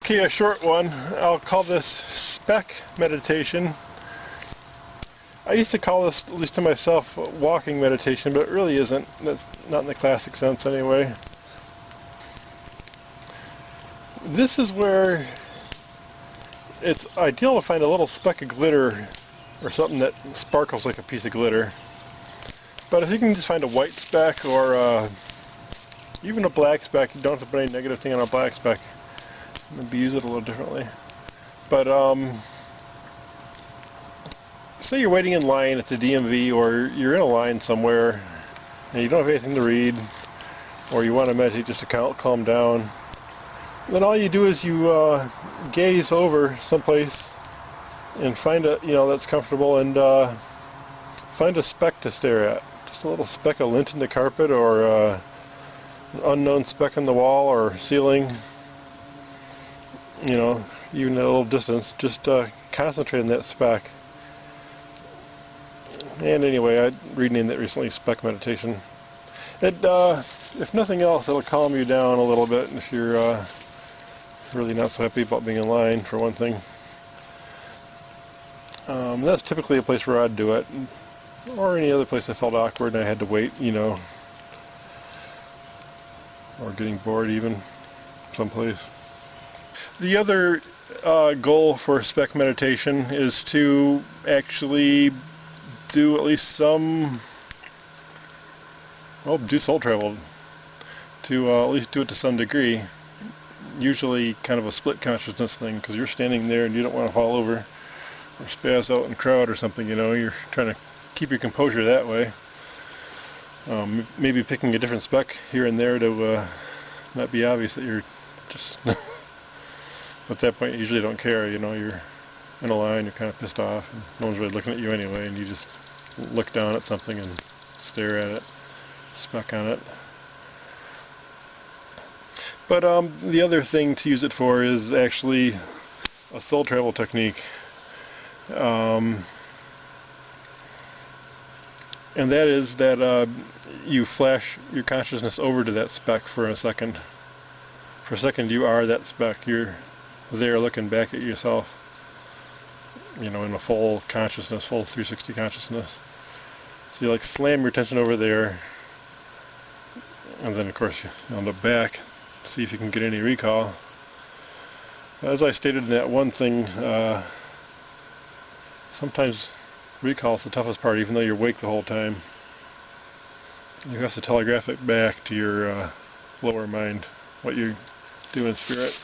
Okay, a short one. I'll call this Speck meditation. I used to call this, at least to myself, walking meditation, but it really isn't. Not in the classic sense anyway. This is where it's ideal to find a little speck of glitter or something that sparkles like a piece of glitter. But if you can just find a white speck or even a black speck, you don't have to put any negative thing on a black speck. Maybe use it a little differently. But say you're waiting in line at the DMV, or you're in a line somewhere and you don't have anything to read, or you want to meditate just to calm down. Then all you do is you gaze over someplace and find a, that's comfortable, and find a speck to stare at. Just a little speck of lint in the carpet, or an unknown speck on the wall or ceiling. Even at a little distance. Just concentrate on that speck. And anyway, I renamed it recently Speck Meditation. It, if nothing else, it'll calm you down a little bit if you're really not so happy about being in line, for one thing. That's typically a place where I'd do it, or any other place I felt awkward and I had to wait, or getting bored even, someplace. The other goal for Speck meditation is to actually do at least some, do soul travel, to at least do it to some degree. Usually kind of a split consciousness thing, because you're standing there and you don't want to fall over or spaz out in the crowd or something, you're trying to keep your composure that way. Maybe picking a different speck here and there to not be obvious that you're just at that point you usually don't care, you're in a line, you're kind of pissed off, and no one's really looking at you anyway, and you just look down at something and stare at it, speck on it. But the other thing to use it for is actually a soul travel technique. And that is that you flash your consciousness over to that speck for a second. For a second you are that speck. You're there looking back at yourself, in a full consciousness, full 360 consciousness. So you slam your attention over there, and then of course you look back, see if you can get any recall. As I stated in that one thing, sometimes recall is the toughest part, even though you're awake the whole time. You have to telegraph it back to your lower mind, what you do in spirit.